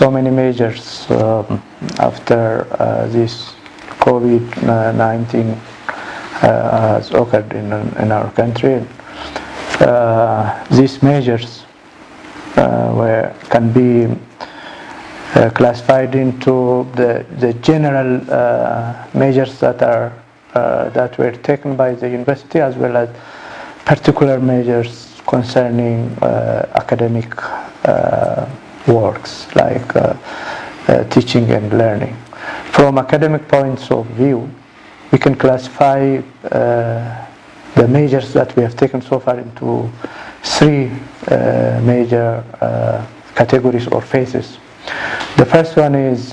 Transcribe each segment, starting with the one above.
so many measures after this COVID-19 has occurred in our country. These measures can be classified into the general measures that were taken by the university, as well as particular measures concerning academic works like teaching and learning. From academic points of view, we can classify the measures that we have taken so far into three major categories or phases. The first one is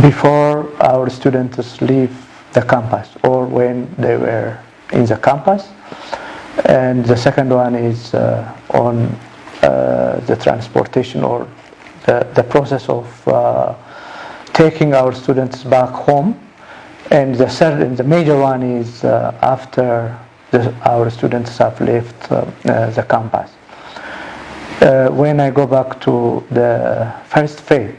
before our students leave the campus or when they were in the campus, and the second one is on the transportation or the process of taking our students back home, and the third and the major one is after our students have left the campus. When I go back to the first phase,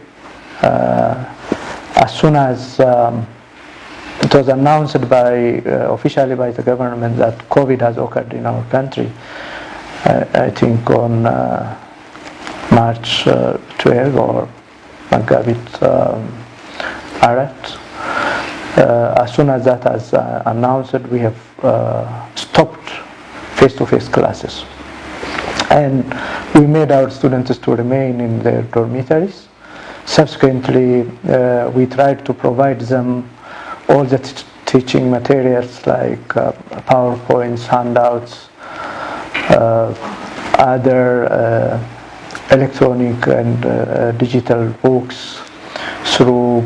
as soon as it was announced officially by the government that COVID has occurred in our country, I think on March 12 or Magabit Arat, as soon as that has announced, we have stopped face-to-face classes. And we made our students to remain in their dormitories. Subsequently, we tried to provide them all the teaching materials like PowerPoints, handouts, other electronic and digital books through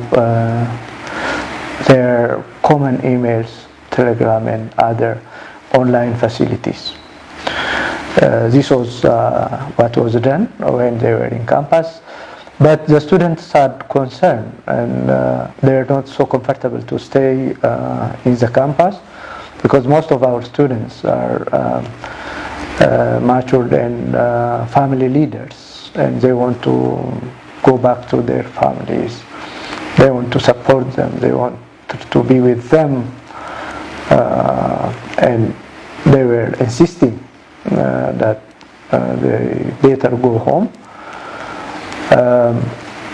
their common emails, Telegram, and other online facilities. This was what was done when they were in campus, but the students had concern, and they're not so comfortable to stay in the campus because most of our students are matured and family leaders, and they want to go back to their families. They want to support them. They want to be with them, and they were insisting that they better go home.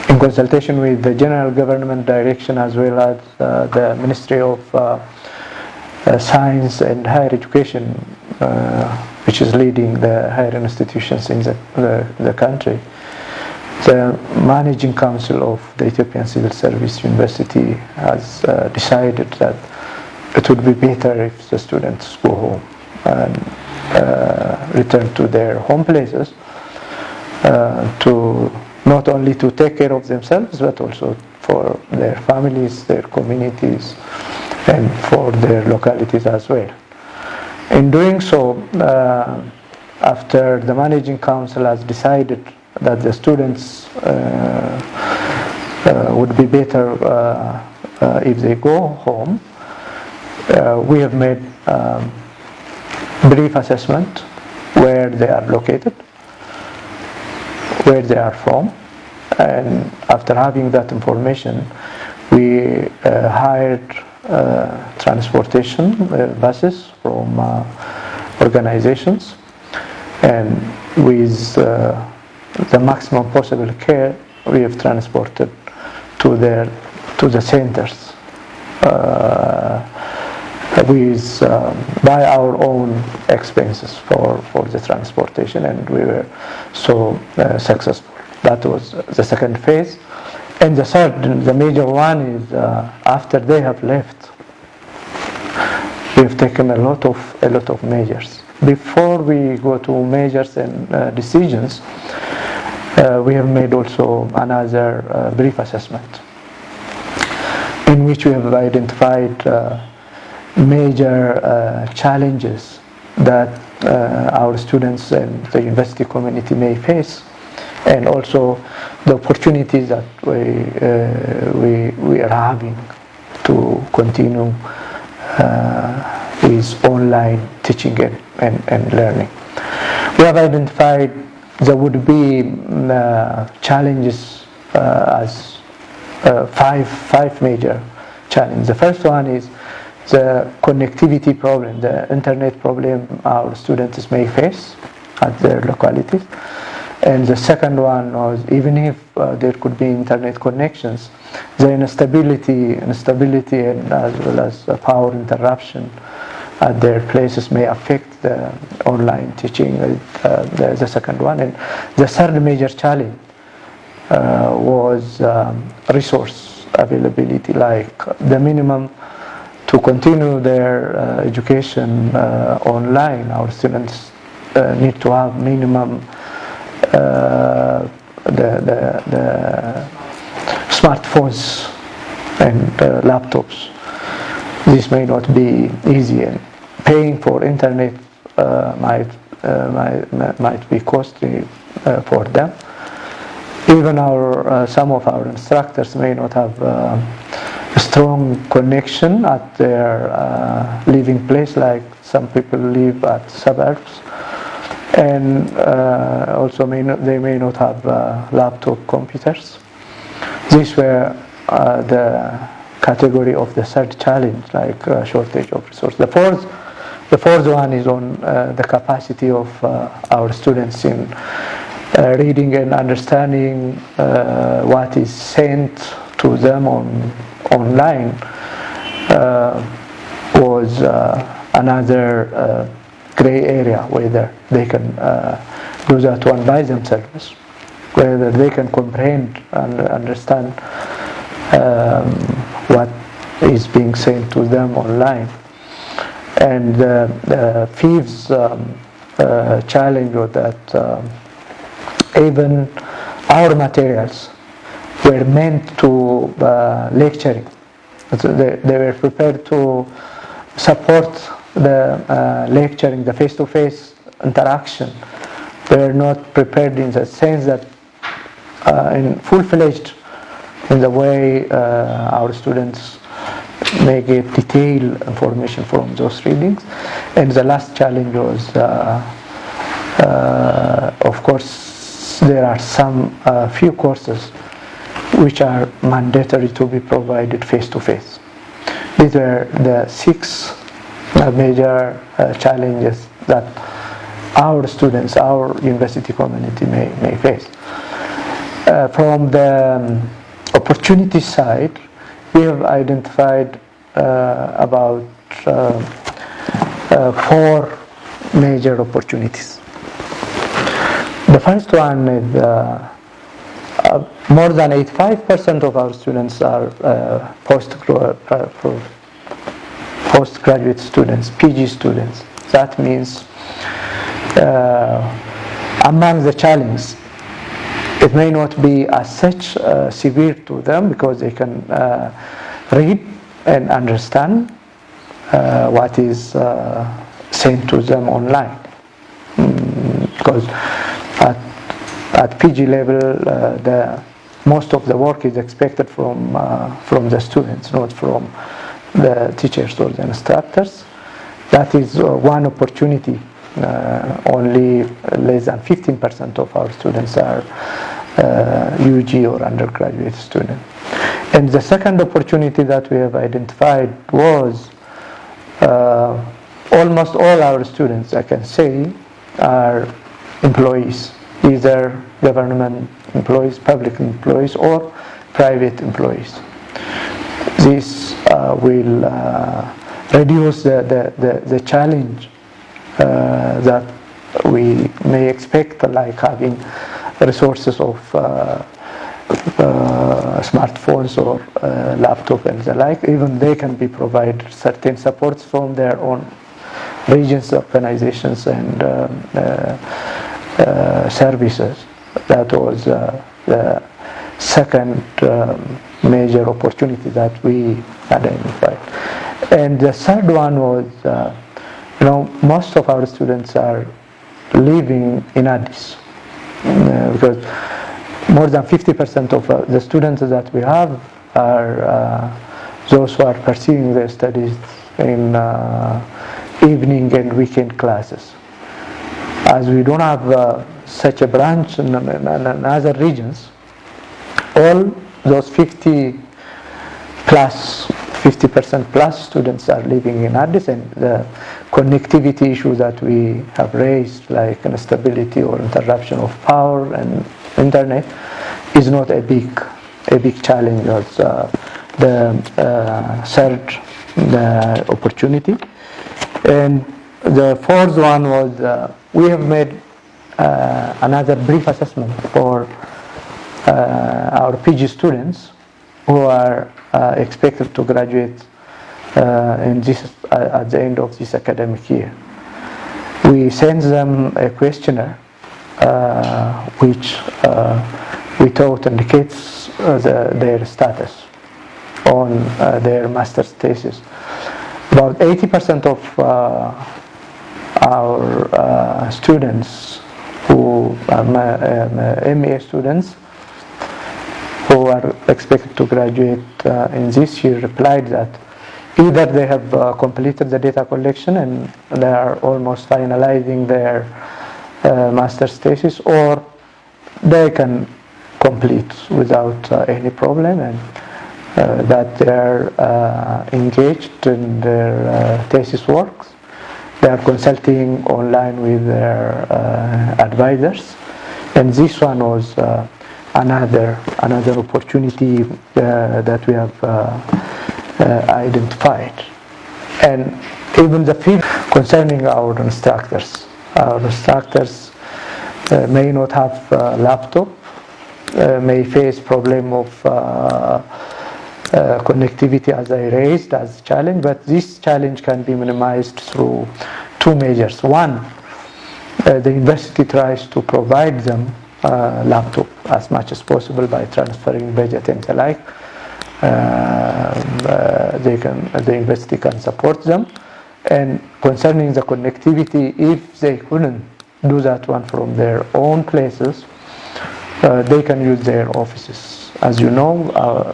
In consultation with the general government direction as well as the Ministry of Science and Higher Education, which is leading the higher institutions in the country, the Managing Council of the Ethiopian Civil Service University has decided that it would be better if the students go home and return to their home places to not only to take care of themselves but also for their families, their communities, and for their localities as well. In doing so, after the Managing Council has decided that the students would be better if they go home, we have made brief assessment where they are located, where they are from, and after having that information, we hired transportation buses from organizations, and with the maximum possible care, we have transported to the centers with by our own expenses for the transportation, and we were so successful. That was the second phase. And the third, the major one, is after they have left, we have taken a lot of measures. Before we go to measures and decisions, we have made also another brief assessment in which we have identified major challenges that our students and the university community may face, and also the opportunities that we are having to continue with online teaching and learning. We have identified there would be challenges as five major challenges. The first one is the connectivity problem, the internet problem our students may face at their localities. And the second one was, even if there could be internet connections, the instability and as well as power interruption at their places may affect the online teaching, the second one. And the third major challenge was resource availability, like the minimum to continue their education online. Our students need to have minimum the smartphones and laptops. This may not be easy, and paying for internet might be costly for them. Even some of our instructors may not have a strong connection at their living place, like some people live at suburbs, and also they may not have laptop computers. These were the category of the third challenge, like shortage of resources. The fourth one is on the capacity of our students in reading and understanding what is sent to them online was another gray area, whether they can do that one by themselves, whether they can comprehend and understand what is being sent to them online. And the fifth challenge was that even our materials were meant to lecturing. So they were prepared to support the lecturing, the face-to-face interaction. They were not prepared in the sense that in full-fledged in the way our students may get detailed information from those readings. And the last challenge was, of course, there are some few courses which are mandatory to be provided face-to-face. These are the six major challenges that our students, our university community may face. From the opportunity side, we have identified about four major opportunities. The first one is more than 85% of our students are postgraduate students, PG students. That means among the challenges, it may not be as such severe to them because they can read and understand what is sent to them online. Because at PG level, most of the work is expected from the students, not from the teachers or the instructors. That is one opportunity. Only less than 15% of our students are UG or undergraduate students. And the second opportunity that we have identified was almost all our students, I can say, are employees, either government employees, public employees, or private employees. This will reduce the challenge that we may expect, like having resources of smartphones or laptop and the like. Even they can be provided certain supports from their own regions, organizations, and services. That was the second major opportunity that we identified. And the third one was, most of our students are living in Addis, because more than 50% of the students that we have are those who are pursuing their studies in evening and weekend classes. As we don't have such a branch in other regions, all those 50% plus students are living in Addis, and the connectivity issue that we have raised, like instability or interruption of power and internet, is not a big challenge as the third opportunity. And the fourth one was we have made another brief assessment for our PG students who are expected to graduate at the end of this academic year. We sent them a questionnaire which we thought indicates their status on their master's thesis. About 80% of our students who are MA students who are expected to graduate in this year replied that either they have completed the data collection and they are almost finalizing their master's thesis, or they can complete without any problem, and that they are engaged in their thesis works. They are consulting online with their advisors, and this one was another opportunity that we have identified. And even the feedback concerning our instructors. Our instructors may not have a laptop, may face problem of connectivity as I raised as a challenge, but this challenge can be minimized through two measures. One, the university tries to provide them laptop as much as possible by transferring budget and the like. The university can support them. And concerning the connectivity, if they couldn't do that one from their own places, they can use their offices. As you know,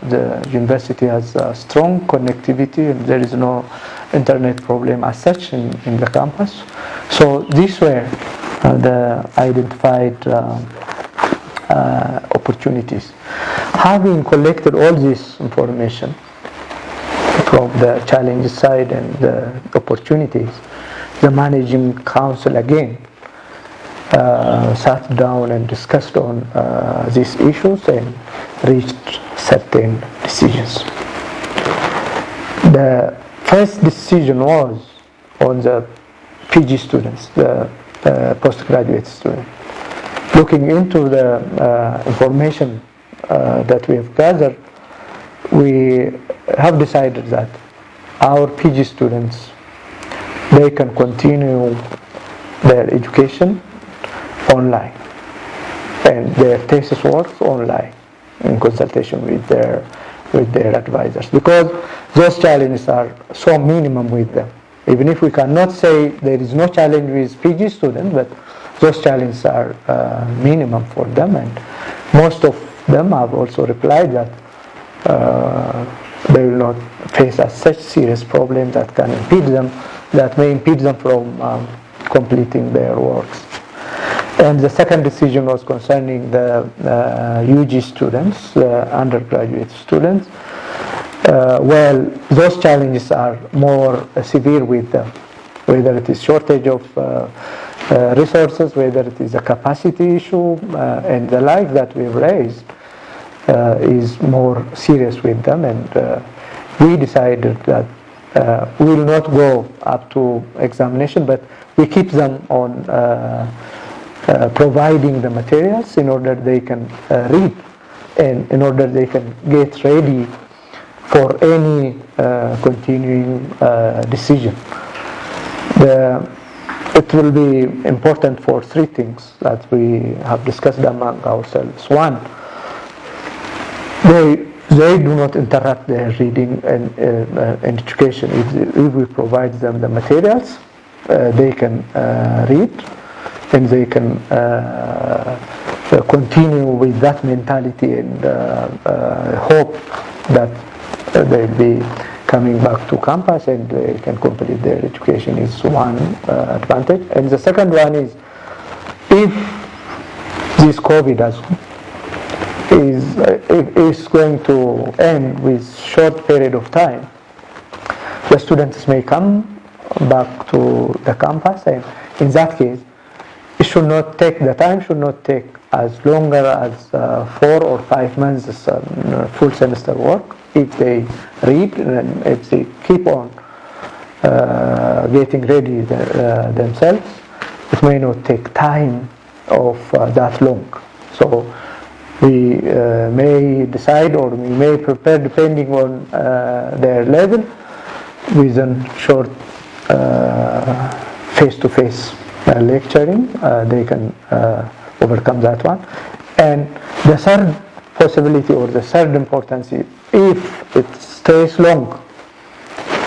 the university has strong connectivity, and there is no internet problem as such in the campus. So these were the identified opportunities. Having collected all this information from the challenge side and the opportunities, the managing council again sat down and discussed on these issues and reached certain decisions. The first decision was on the PG students, the postgraduate students. Looking into the information that we have gathered, we have decided that our PG students, they can continue their education online and their thesis works online in consultation with their advisors, because those challenges are so minimum with them. Even if we cannot say there is no challenge with PG students, but those challenges are minimum for them, and most of them have also replied that they will not face a such serious problem that may impede them from completing their works. And the second decision was concerning the UG students, the undergraduate students. Well, those challenges are more severe with them, whether it is shortage of resources, whether it is a capacity issue, and the like that we've raised is more serious with them, and we decided that we will not go up to examination, but we keep them on providing the materials in order they can read, and in order they can get ready for any continuing decision. It will be important for three things that we have discussed among ourselves. One, they do not interrupt their reading and education. If we provide them the materials, they can read, and they can continue with that mentality and hope that they'll be coming back to campus and they can complete their education is one advantage. And the second one is, if this COVID is going to end with short period of time, the students may come back to the campus, and in that case, it should not take, the time should not take as longer as 4 or 5 months full semester work. If they read and if they keep on getting ready themselves, it may not take time of that long. So we may decide, or we may prepare, depending on their level, within short face-to-face lecturing. They can overcome that one. And the third possibility, or the third importance, is if it stays long,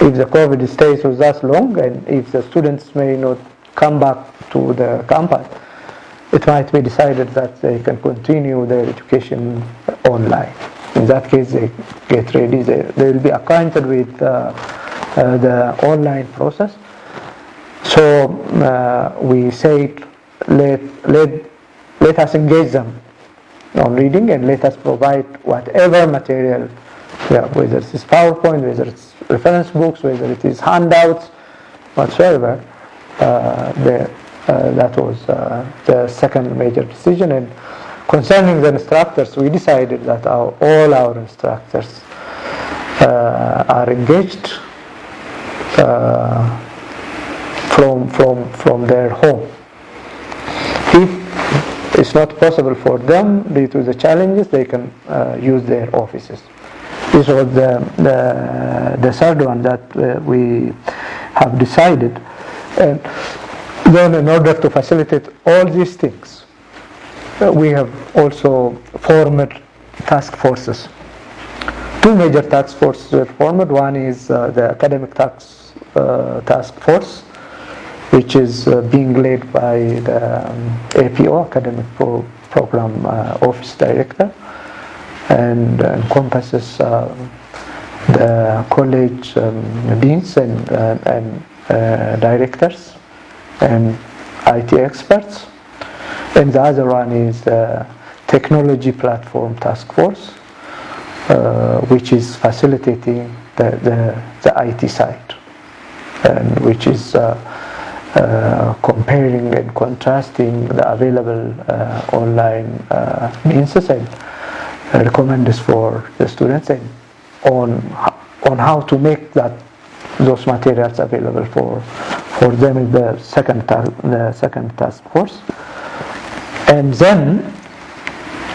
if the COVID stays with us long, and if the students may not come back to the campus, it might be decided that they can continue their education online. In that case, they get ready, they will be acquainted with the online process. So we said, let us engage them on reading, and let us provide whatever material, whether it is PowerPoint, whether it's reference books, whether it is handouts, whatsoever. That was the second major decision. And concerning the instructors, we decided that all our instructors are engaged from their home. If it's not possible for them due to the challenges, they can use their offices. This was the third one that we have decided. And then, in order to facilitate all these things, we have also formed task forces. Two major task forces were formed. One is the academic task force, which is being led by the APO, Academic Program Office Director, and encompasses the college deans and directors and IT experts. And the other one is the Technology Platform Task Force, which is facilitating the IT side, and which is comparing and contrasting the available online means and recommends for the students, and on how to make those materials available for them in the second task force. And then,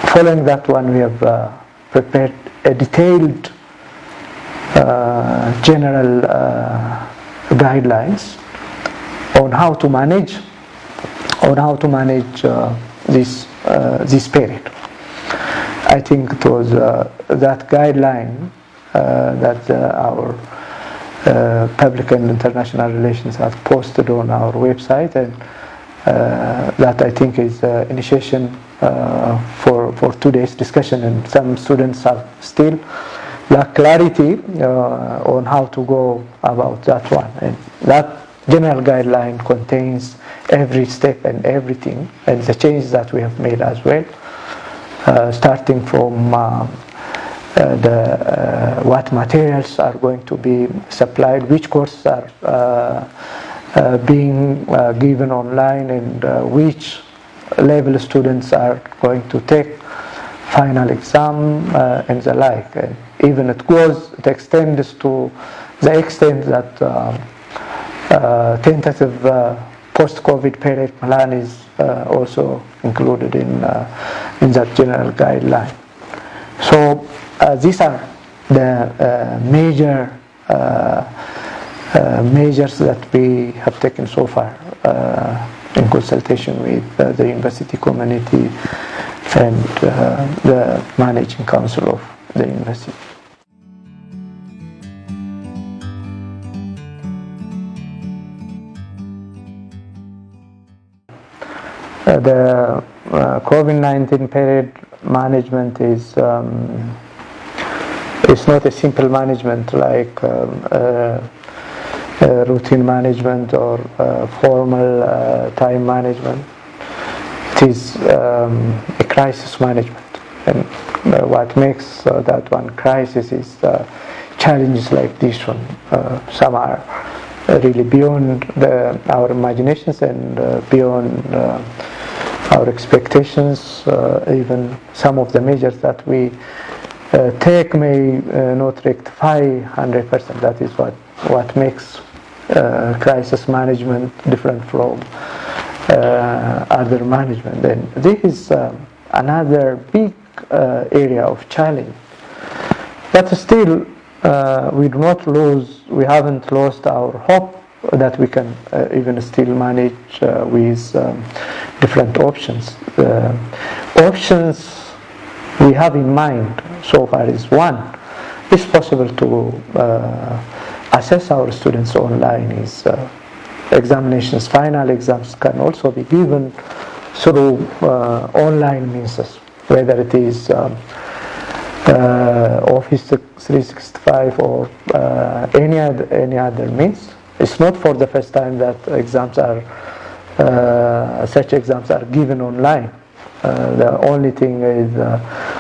following that one, we have prepared a detailed general guidelines on how to manage this period. I think it was that guideline that our public and international relations have posted on our website, and that I think is initiation for today's discussion. And some students have still lack clarity on how to go about that one. And that general guideline contains every step and everything, and the changes that we have made as well, starting from what materials are going to be supplied, which courses are being given online, and which level students are going to take final exam and the like. Even it extends to the extent that tentative post-COVID period plan is also included in that general guideline. So these are the major measures that we have taken so far in consultation with the university community and the managing council of the university. The COVID-19 period management is it's not a simple management like routine management or formal time management. it is a crisis management. And what makes that one crisis is challenges like this one. Some are really beyond our imaginations and beyond our expectations. Even some of the measures that we take may not rectify 100%. That is what makes crisis management different from other management. And this is another big area of challenge. But still, we haven't lost our hope that we can even still manage with different options. Options we have in mind so far is one, it's possible to assess our students online. Is examinations, final exams can also be given through online means, whether it is Office 365 or any other means. It's not for the first time that such exams are given online. The only thing is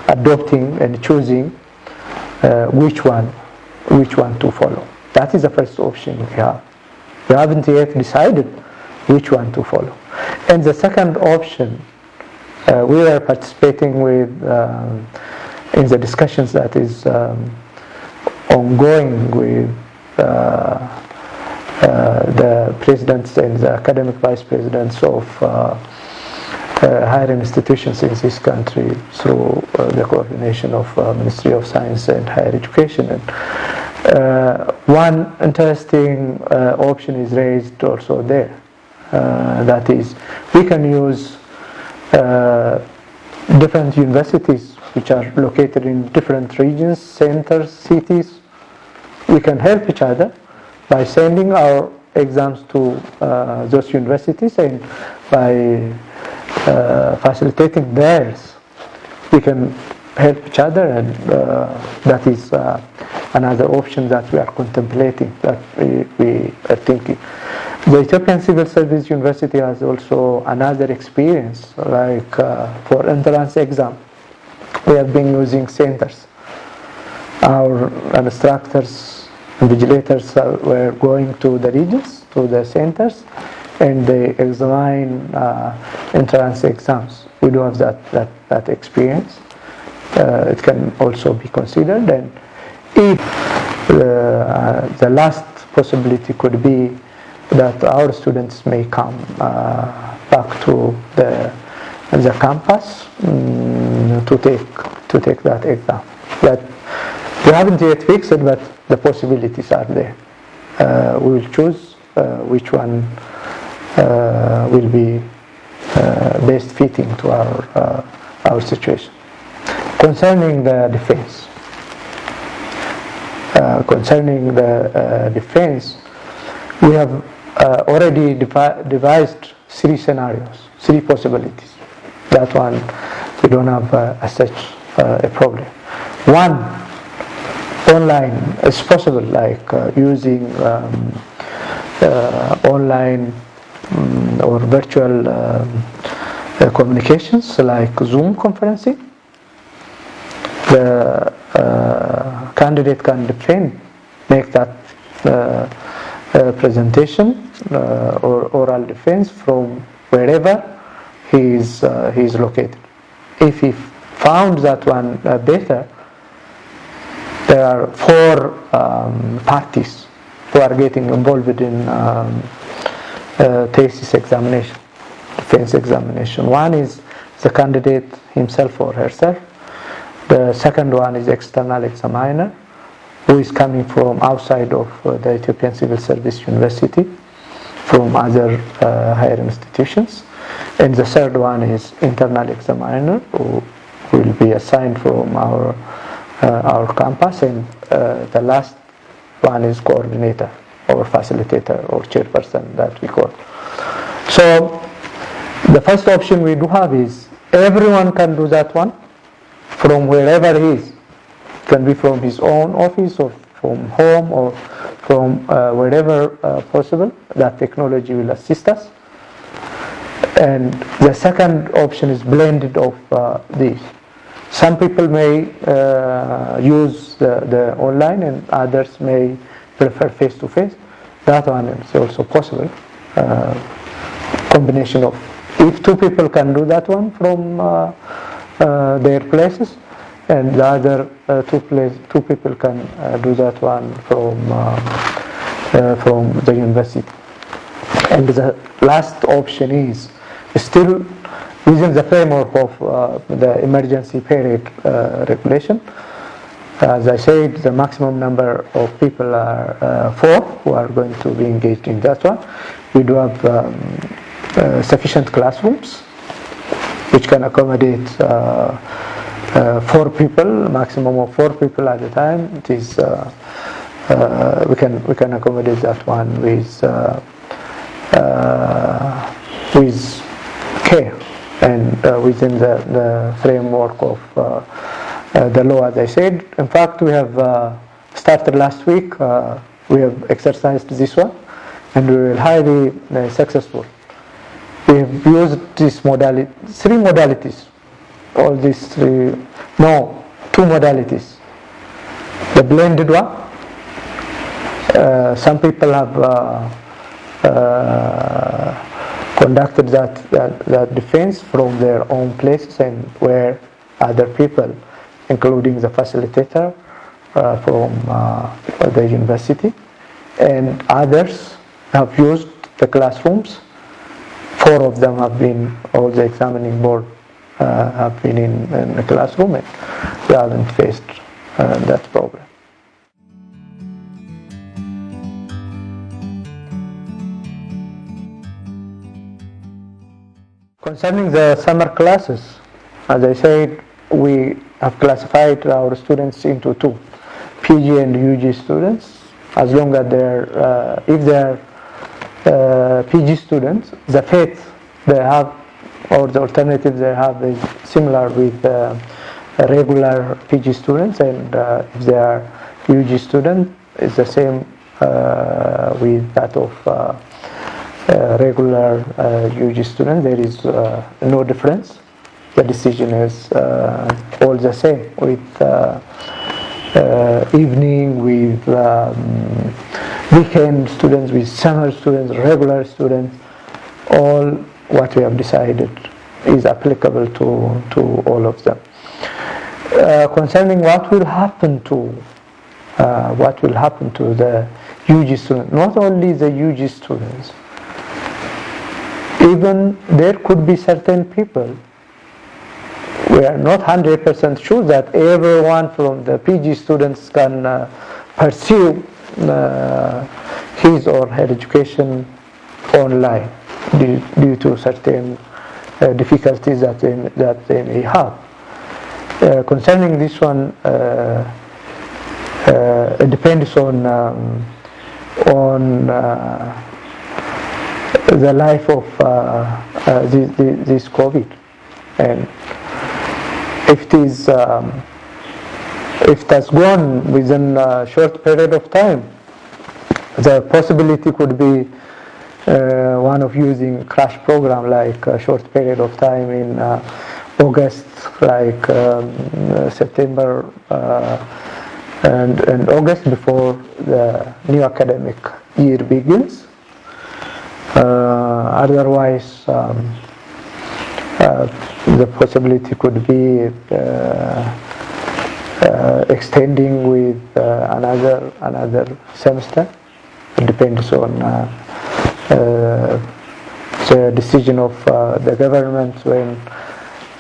adopting and choosing which one to follow. That is the first option we have. We haven't yet decided which one to follow. And the second option, we are participating with in the discussions that is ongoing with the presidents and the academic vice presidents of higher institutions in this country through the coordination of Ministry of Science and Higher Education. And one interesting option is raised also there. That is, we can use different universities which are located in different regions, centers, cities. We can help each other by sending our exams to those universities, and by facilitating theirs, we can help each other, and that is another option that we are contemplating, that we are thinking. The Ethiopian Civil Service University has also another experience, like for entrance exam, we have been using centers. Our instructors and vigilators were going to the regions, to the centers, and they examine entrance exams. We do have that experience. It can also be considered. And if the last possibility could be that our students may come back to the campus to take that exam. But we haven't yet fixed it, but the possibilities are there. We will choose which one will be best fitting to our situation. Concerning the defense, we have already devised 3 scenarios, 3 possibilities. That one, we don't have as such a problem. One, online is possible, like using online or virtual communications, like Zoom conferencing. The candidate can make that presentation or oral defense from wherever he is located. If he found that one better, there are 4 parties who are getting involved in thesis examination, defense examination. One is the candidate himself or herself. The second one is external examiner, who is coming from outside of the Ethiopian Civil Service University, from other higher institutions. And the third one is internal examiner, who will be assigned from our campus. And the last one is coordinator or facilitator or chairperson, that we call. So the first option we do have is everyone can do that one from wherever he is. It can be from his own office or from home or from wherever possible. That technology will assist us. And the second option is blended of these. Some people may use the online, and others may prefer face-to-face. That one is also possible. Combination of, if two people can do that one from their places, and the other two people can do that one from the university. And the last option is still within the framework of the emergency period regulation. As I said, the maximum number of people are 4 who are going to be engaged in that one. We do have sufficient classrooms which can accommodate 4 people, maximum of 4 people at a time. It is we can accommodate that one with care and within the framework of the law, as I said. In fact, we have started last week. We have exercised this one, and we were highly successful. We have used this modality, 3 modalities. All these 2 modalities. The blended one. Some people have conducted that defense from their own places, and where other people, including the facilitator from the university, and others have used the classrooms. 4 of them have been, all the examining board have been in the classroom, and we haven't faced that problem. Concerning the summer classes, as I said, we have classified our students into 2, PG and UG students. As long as if they are PG students, the faith they have or the alternative they have is similar with regular PG students, and if they are UG students, it's the same with that of regular UG students. There is no difference. The decision is all the same with evening, with weekend students, with summer students, regular students. All what we have decided is applicable to all of them. Concerning what will happen to the UG students, not only the UG students, even there could be certain people. We are not 100% sure that everyone from the PG students can pursue his or her education online due to certain difficulties that they may have. Concerning this one, it depends on the life of this COVID, and if it has gone within a short period of time, the possibility could be one of using crash program, like a short period of time in August, like September and August, before the new academic year begins. Otherwise, the possibility could be extending with another semester. It depends on the decision of the government when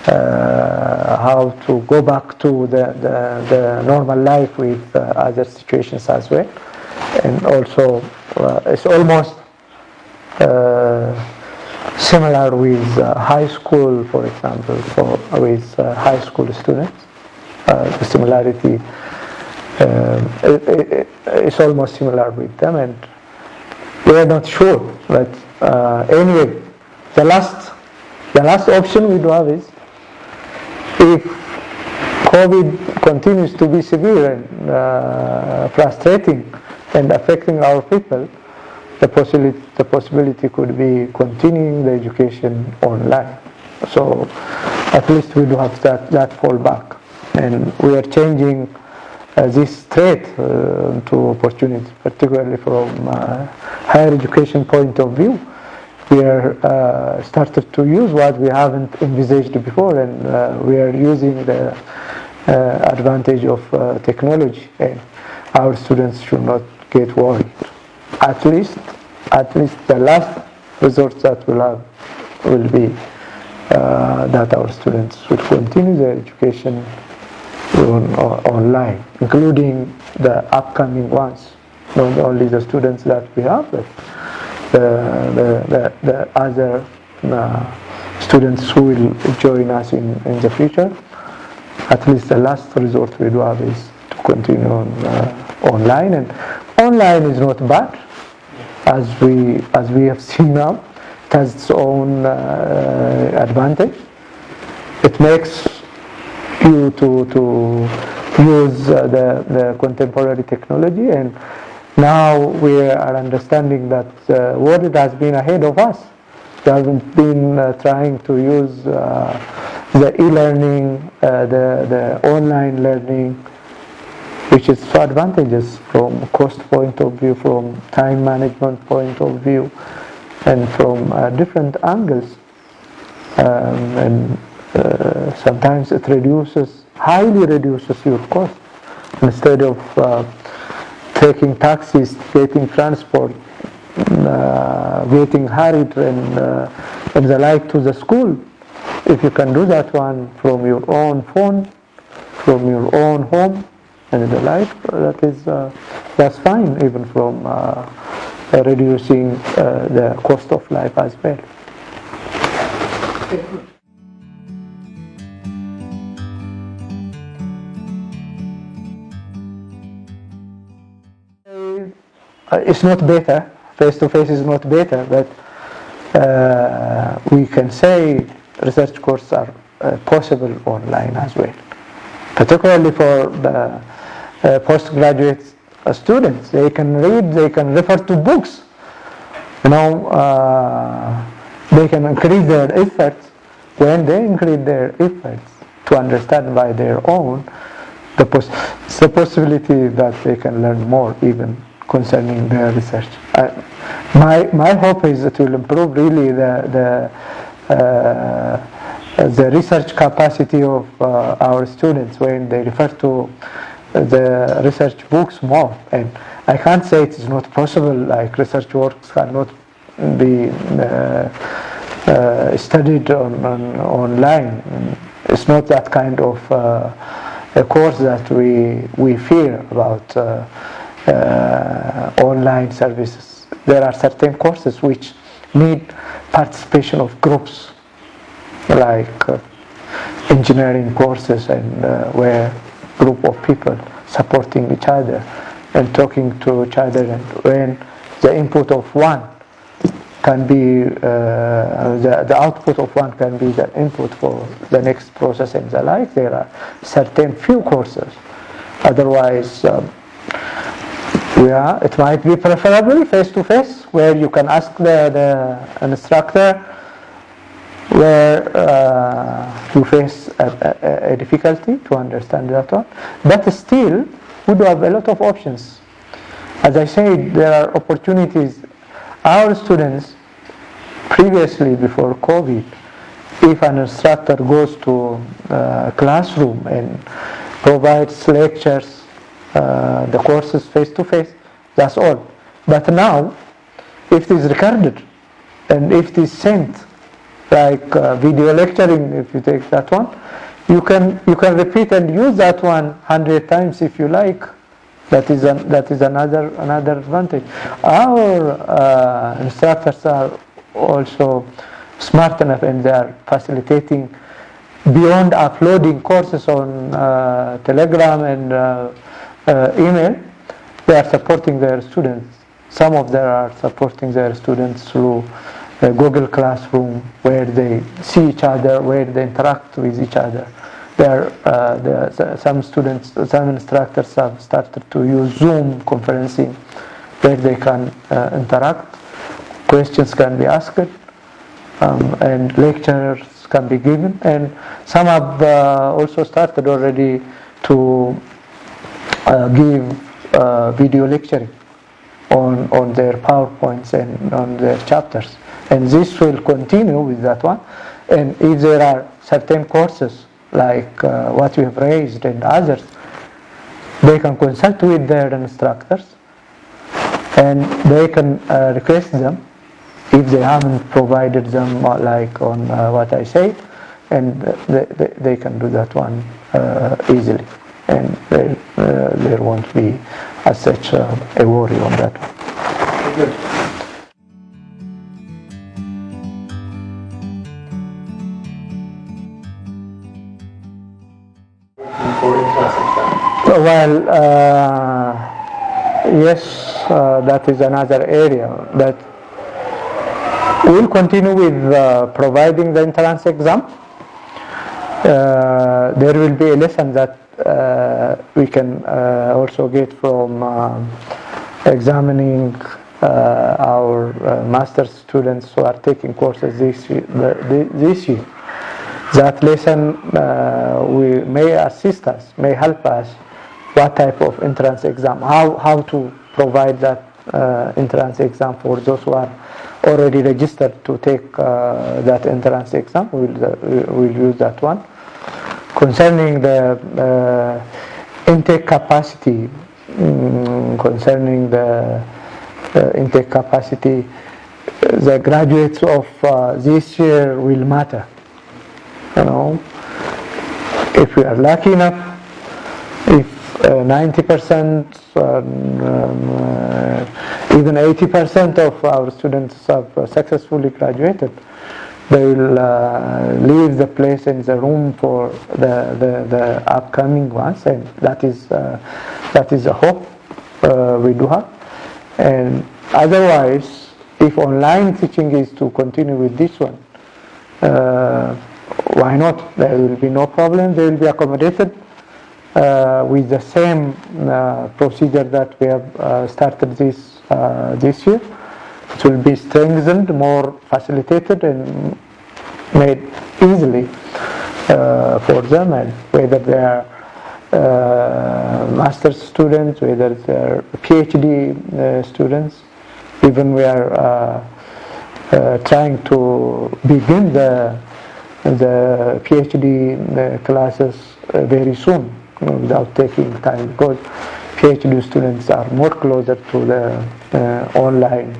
how to go back to the normal life with other situations as well. And also it's almost similar with high school, for example, with high school students. The similarity is almost similar with them, and we are not sure. But anyway, the last option we do have is, if COVID continues to be severe and frustrating and affecting our people, the possibility could be continuing the education online. So at least we do have that fallback, and we are changing this threat to opportunity, particularly from higher education point of view. We are started to use what we haven't envisaged before, and we are using the advantage of technology, and our students should not get worried. At least the last resort that we'll have will be that our students will continue their education online, including the upcoming ones, not only the students that we have, but the other students who will join us in the future. At least the last resort we do have is to continue on online, and online is not bad, as we have seen now. It has its own advantage. It makes you to use the contemporary technology, and now we are understanding that the world has been ahead of us. They haven't been trying to use the e-learning, the online learning, which is so advantageous from cost point of view, from time management point of view, and from different angles. And sometimes it highly reduces your cost. Instead of taking taxis, getting transport, getting hurried and the like to the school, if you can do that one from your own phone, from your own home, and the like, that's fine, even from reducing the cost of life as well. It's not better, face-to-face is not better, but we can say research courses are possible online as well, particularly for the postgraduate students. They can read, they can refer to books, they can increase their efforts. When they increase their efforts to understand by their own, the possibility that they can learn more even concerning their research. My hope is it will improve really the research capacity of our students when they refer to the research books more. And I can't say it is not possible, like research works cannot be studied online. It's not that kind of a course that we fear about online services. There are certain courses which need participation of groups, like engineering courses, and where group of people supporting each other and talking to each other, and when the input of one can be the output of one can be the input for the next process and the like. There are certain few courses. Otherwise, it might be preferable face-to-face, where you can ask the instructor where you face a difficulty to understand that one. But still, we do have a lot of options. As I said, there are opportunities. Our students, previously before COVID, if an instructor goes to a classroom and provides lectures, the courses face-to-face, that's all. But now, if it is recorded and if it is sent, like video lecturing, if you take that one, you can repeat and use that one 100 times if you like. That is another advantage. Our instructors are also smart enough, and they are facilitating beyond uploading courses on Telegram and email. They are supporting their students. Some of them are supporting their students through Google Classroom, where they see each other, where they interact with each other. Some instructors have started to use Zoom conferencing where they can interact, questions can be asked, and lectures can be given, and some have also started already to give video lecturing on their PowerPoints and on their chapters, and this will continue with that one. And if there are certain courses like what we have raised and others, they can consult with their instructors and they can request them if they haven't provided them like on what I say, and they can do that one easily, and there won't be as such a worry on that one. Good. Well, yes, that is another area that we'll continue with providing the entrance exam. There will be a lesson that we can also get from examining our master's students who are taking courses this year. That lesson may assist us, may help us what type of entrance exam, how to provide that entrance exam for those who are already registered to take that entrance exam. We'll use that one. Concerning the intake capacity, the graduates of this year will matter. You know, if we are lucky enough, if 90%, even 80% of our students have successfully graduated, they will leave the place in the room for the upcoming ones, and that is a hope we do have. And otherwise, if online teaching is to continue with this one, why not? There will be no problem. They will be accommodated with the same procedure that we have started this year. It will be strengthened, more facilitated, and made easily for them. And whether they are master's students, whether they are PhD students, even we are trying to begin the PhD classes very soon, without taking time, because PhD students are more closer to the online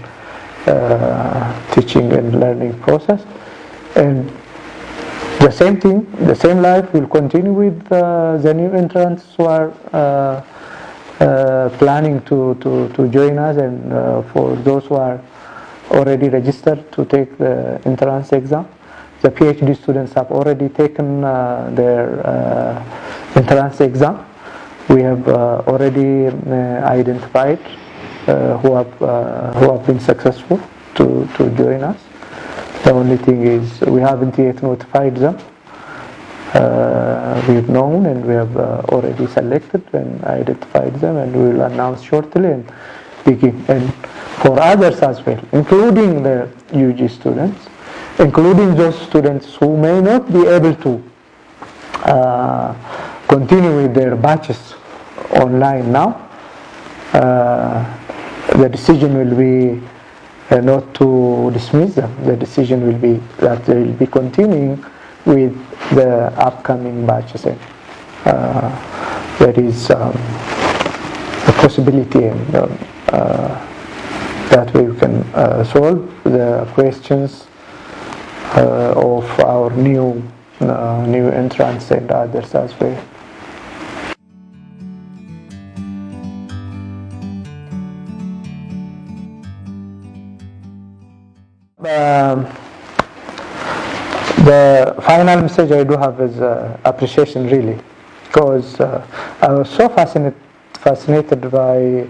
teaching and learning process. And the same thing, the same life will continue with the new entrants who are planning to join us, and for those who are already registered to take the entrance exam. The PhD students have already taken their entrance exam. We have already identified who have been successful to join us. The only thing is we haven't yet notified them. We've known, and we have already selected and identified them, and we will announce shortly and begin. And for others as well, including the UG students, including those students who may not be able to continue with their batches online now, the decision will be not to dismiss them. The decision will be that they will be continuing with the upcoming batches. There is a possibility that we can solve the questions of our new entrants and others as well. The final message I do have is appreciation, really, because I was so fascinated by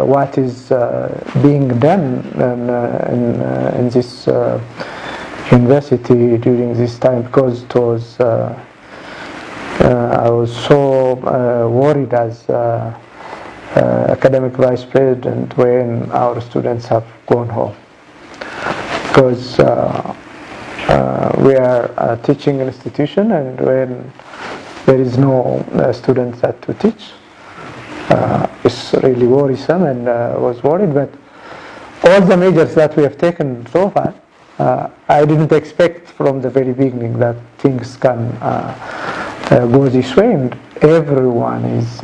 what is being done in this university during this time, because it was I was so worried as academic vice president when our students have gone home, because we are a teaching institution, and when there is no students that to teach, it's really worrisome, and was worried. But all the measures that we have taken so far, I didn't expect from the very beginning that things can go this way, and everyone is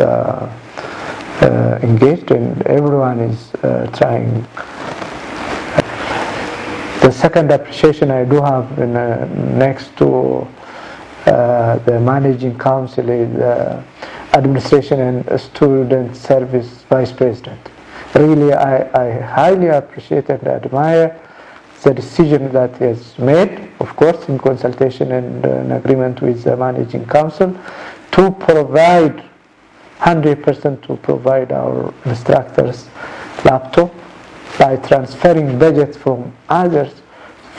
engaged, and everyone is trying. The second appreciation I do have next to the managing council is administration and student service vice president. Really, I highly appreciate and admire the decision that he has made, of course, in consultation and in agreement with the managing council, to provide 100% to provide our instructors laptop by transferring budgets from others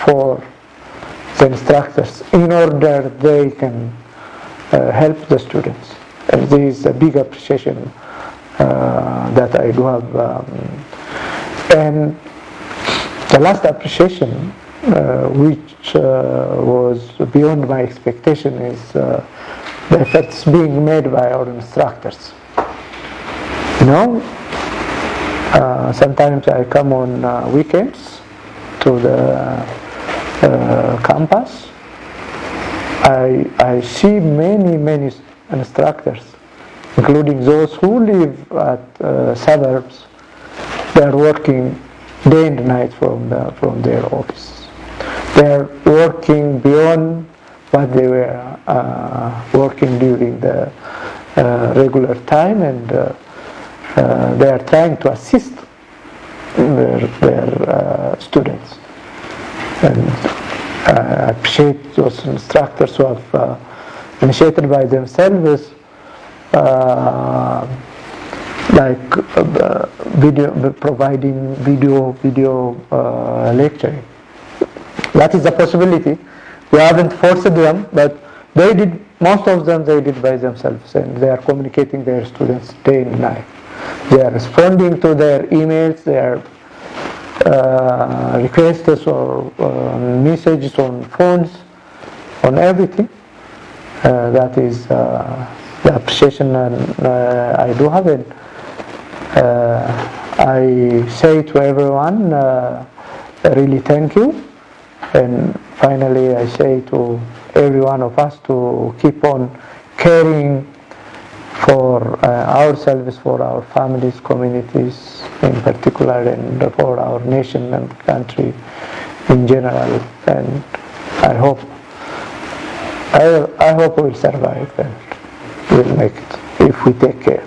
for the instructors in order they can help the students. And this is a big appreciation that I do have. And the last appreciation, which was beyond my expectation, is the efforts being made by our instructors. You know, sometimes I come on weekends to the campus. I see many instructors, including those who live at suburbs. They are working day and night from their office. They are working beyond what they were working during the regular time, and they are trying to assist their students. And I appreciate those instructors who have initiated by themselves, providing video lecturing. That is a possibility. We haven't forced them, but they did. Most of them they did by themselves, and they are communicating their students day and night. They are responding to their emails, their requests or messages on phones, on everything. That is the appreciation I do have it. I say to everyone, really thank you. And finally, I say to every one of us to keep on caring for ourselves, for our families, communities in particular, and for our nation and country in general. And I hope we'll survive and we'll make it if we take care.